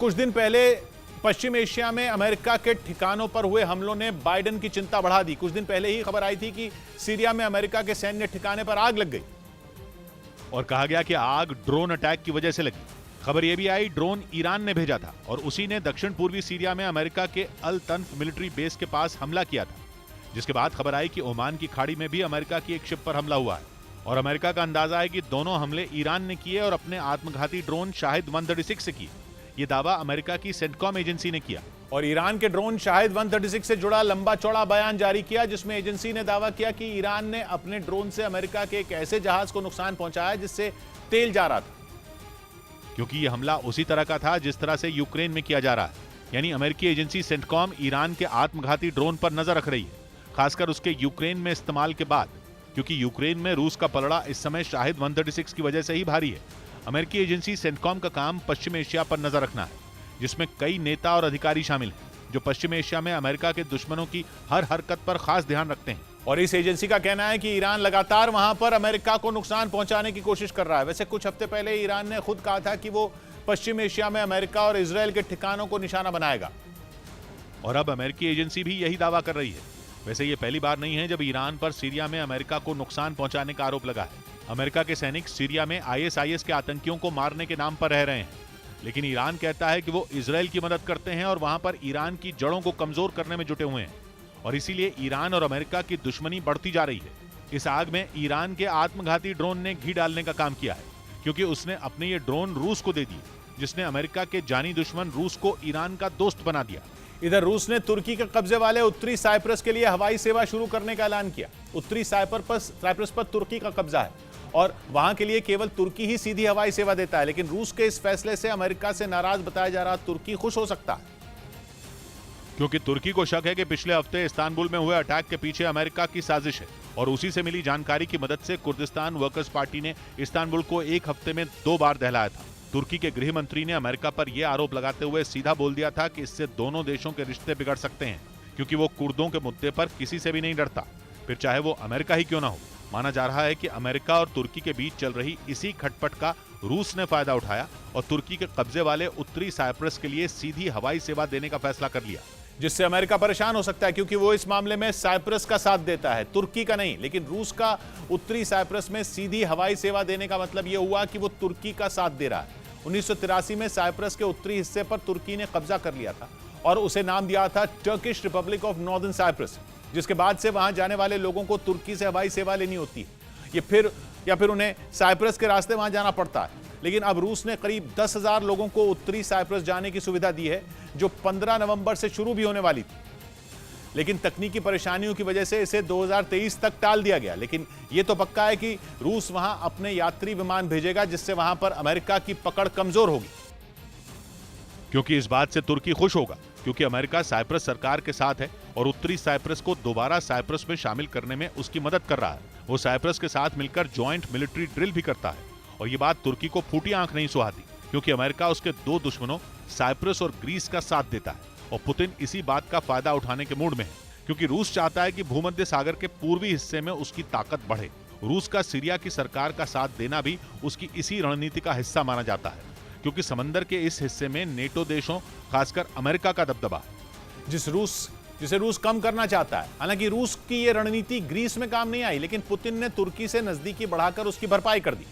कुछ दिन पहले पश्चिम एशिया में अमेरिका के ठिकानों पर हुए हमलों ने बाइडेन की चिंता बढ़ा दी। कुछ दिन पहले ही खबर आई थी कि सीरिया में अमेरिका के सैन्य ठिकाने पर आग लग गई और कहा गया कि आग ड्रोन अटैक की वजह से लगी। खबर यह भी आई ड्रोन ईरान ने भेजा था और उसी ने दक्षिण पूर्वी सीरिया में अमेरिका के अल तन्फ मिलिट्री बेस के पास हमला किया था, जिसके बाद खबर आई कि ओमान की खाड़ी में भी अमेरिका की एक शिप पर हमला हुआ है और अमेरिका का अंदाजा है कि दोनों हमले ईरान ने किए और अपने आत्मघाती ड्रोन शाहिद 136 से किए। ये दावा अमेरिका की सेंटकॉम एजेंसी ने किया और ईरान के ड्रोन शाहिद 136 से जुड़ा लंबा चौड़ा बयान जारी किया, जिसमें एजेंसी ने दावा किया कि ईरान ने अपने ड्रोन से अमेरिका के एक ऐसे जहाज को नुकसान पहुंचाया जिससे तेल जा रहा था, क्योंकि यह हमला उसी तरह का था जिस तरह से यूक्रेन में किया जा रहा है। यानी अमेरिकी एजेंसी सेंटकॉम ईरान के आत्मघाती ड्रोन पर नजर रख रही है, खासकर उसके यूक्रेन में इस्तेमाल के बाद, क्योंकि यूक्रेन में रूस का पलड़ा इस समय शाहिद 136 की वजह से ही भारी है। अमेरिकी एजेंसी सेंटकॉम का काम पश्चिम एशिया पर नजर रखना है, जिसमें कई नेता और अधिकारी शामिल हैं जो पश्चिम एशिया में अमेरिका के दुश्मनों की हर हरकत पर खास ध्यान रखते हैं। और इस एजेंसी का कहना है कि ईरान लगातार वहां पर अमेरिका को नुकसान पहुंचाने की कोशिश कर रहा है। वैसे कुछ हफ्ते पहले ईरान ने खुद कहा था कि वो पश्चिम एशिया में अमेरिका और इजरायल के ठिकानों को निशाना बनाएगा और अब अमेरिकी एजेंसी भी यही दावा कर रही है। वैसे ये पहली बार नहीं है जब ईरान पर सीरिया में अमेरिका को नुकसान पहुंचाने का आरोप लगा है। अमेरिका के सैनिक सीरिया में आईएसआईएस के आतंकियों को मारने के नाम पर रह रहे हैं, लेकिन ईरान कहता है कि वो इजरायल की मदद करते हैं और वहां पर ईरान की जड़ों को कमजोर करने में जुटे हुए हैं और इसीलिए ईरान और अमेरिका की दुश्मनी बढ़ती जा रही है। इस आग में ईरान के आत्मघाती ड्रोन ने घी डालने का काम किया है, क्योंकि उसने अपने ये ड्रोन रूस को दे दिए, जिसने अमेरिका के जानी दुश्मन रूस को ईरान का दोस्त बना दिया। इधर रूस ने तुर्की के कब्जे वाले उत्तरी साइप्रस के लिए हवाई सेवा शुरू करने का ऐलान किया। उत्तरी साइप्रस पर तुर्की का कब्जा है और वहां के लिए केवल तुर्की ही सीधी हवाई सेवा देता है, लेकिन रूस के इस फैसले से अमेरिका से नाराज बताया जा रहा तुर्की खुश हो सकता है, क्योंकि तुर्की को शक है कि पिछले हफ्ते इस्तांबुल में हुए अटैक के पीछे अमेरिका की साजिश है और उसी से मिली जानकारी की मदद से कुर्दिस्तान वर्कर्स पार्टी ने इस्तांबुल को एक हफ्ते में 2 बार दहलाया था। तुर्की के गृह मंत्री ने अमेरिका पर यह आरोप लगाते हुए सीधा बोल दिया था कि इससे दोनों देशों के रिश्ते बिगड़ सकते हैं, क्योंकि वो कुर्दों के मुद्दे पर किसी से भी नहीं डरता, फिर चाहे वो अमेरिका ही क्यों ना हो। माना जा रहा है कि अमेरिका और तुर्की के बीच चल रही इसी खटपट का रूस ने फायदा उठाया और तुर्की के कब्जे वाले उत्तरी साइप्रस के लिए सीधी हवाई सेवा देने का फैसला कर लिया, जिससे अमेरिका परेशान हो सकता है, क्योंकि वो इस मामले में साइप्रस का साथ देता है, तुर्की का नहीं। लेकिन रूस का उत्तरी साइप्रस में सीधी हवाई सेवा देने का मतलब यह हुआ कि वो तुर्की का साथ दे रहा है। 1983 में साइप्रस के उत्तरी हिस्से पर तुर्की ने कब्जा कर लिया था और उसे नाम दिया था Turkish Republic of Northern Cyprus, जिसके बाद से वहां जाने वाले लोगों को तुर्की से हवाई सेवा लेनी होती है या फिर उन्हें साइप्रस के रास्ते वहां जाना पड़ता है। लेकिन अब रूस ने करीब 10,000 लोगों को उत्तरी साइप्रस जाने की सुविधा दी है, जो 15 नवंबर से शुरू भी होने वाली थी, लेकिन तकनीकी परेशानियों की वजह से इसे 2023 तक टाल दिया गया। लेकिन यह तो पक्का है कि रूस वहां अपने यात्री विमान भेजेगा, जिससे वहां पर अमेरिका की पकड़ कमजोर होगी, क्योंकि इस बात से तुर्की खुश होगा, क्योंकि अमेरिका साइप्रस सरकार के साथ है और उत्तरी साइप्रस को दोबारा साइप्रस में शामिल करने में उसकी मदद कर रहा है। वो साइप्रस के साथ मिलकर ज्वाइंट मिलिट्री ड्रिल भी करता है और ये बात तुर्की को फूटी आंख नहीं सुहाती, क्योंकि अमेरिका उसके 2 दुश्मनों साइप्रस और ग्रीस का साथ देता है और पुतिन इसी बात का फायदा उठाने के मूड में है, क्योंकि रूस चाहता है कि भूमध्य सागर के पूर्वी हिस्से में उसकी ताकत बढ़े। रूस का सीरिया की सरकार का साथ देना भी उसकी इसी रणनीति का हिस्सा माना जाता है, क्योंकि समंदर के इस हिस्से में नेटो देशों खासकर अमेरिका का दबदबा है, जिसे रूस कम करना चाहता है। हालांकि रूस की यह रणनीति ग्रीस में काम नहीं आई, लेकिन पुतिन ने तुर्की से नजदीकी बढ़ाकर उसकी भरपाई कर दी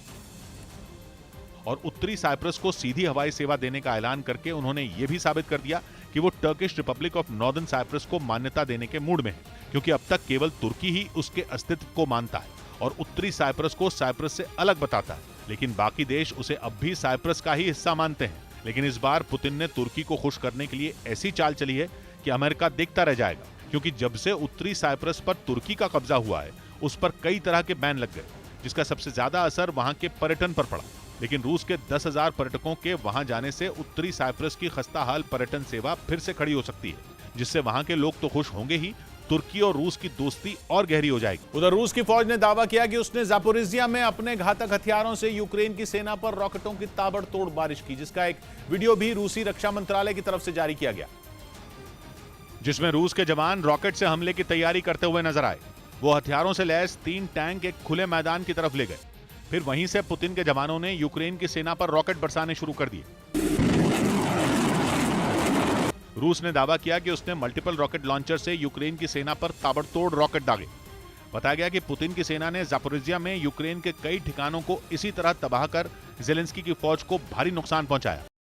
और उत्तरी साइप्रस को सीधी हवाई सेवा देने का ऐलान करके उन्होंने यह भी साबित कर दिया कि वो Turkish Republic of Northern Cyprus को मान्यता देने के मूड में है, क्योंकि अब तक केवल तुर्की ही उसके अस्तित्व को मानता है और उत्तरी साइप्रस को साइप्रस से अलग बताता है, लेकिन बाकी देश उसे अब भी साइप्रस का ही हिस्सा मानते हैं। लेकिन इस बार पुतिन ने तुर्की को खुश करने के लिए ऐसी चाल चली है कि अमेरिका देखता रह जाएगा, क्योंकि जब से उत्तरी साइप्रस पर तुर्की का कब्जा हुआ है उस पर कई तरह के बैन लग गए, जिसका सबसे ज्यादा असर वहां के पर्यटन पर पड़ा। लेकिन रूस के 10,000 पर्यटकों के वहां जाने से उत्तरी साइप्रस की खस्ताहाल पर्यटन सेवा फिर से खड़ी हो सकती है, जिससे वहां के लोग तो खुश होंगे ही, तुर्की और रूस की दोस्ती और गहरी हो जाएगी। उधर रूस की फौज ने दावा किया कि उसने जापोरिजिया में अपने घातक हथियारों से यूक्रेन की सेना पर रॉकेटों की ताबड़तोड़ बारिश की, जिसका एक वीडियो भी रूसी रक्षा मंत्रालय की तरफ से जारी किया गया, जिसमें रूस के जवान रॉकेट से हमले की तैयारी करते हुए नजर आए। वो हथियारों से लैस 3 टैंक एक खुले मैदान की तरफ ले गए, फिर वहीं से पुतिन के जवानों ने यूक्रेन की सेना पर रॉकेट बरसाने शुरू कर दिए। रूस ने दावा किया कि उसने मल्टीपल रॉकेट लॉन्चर से यूक्रेन की सेना पर ताबड़तोड़ रॉकेट दागे। बताया गया कि पुतिन की सेना ने जापोरिजिया में यूक्रेन के कई ठिकानों को इसी तरह तबाह कर जेलेंस्की की फौज को भारी नुकसान पहुंचाया।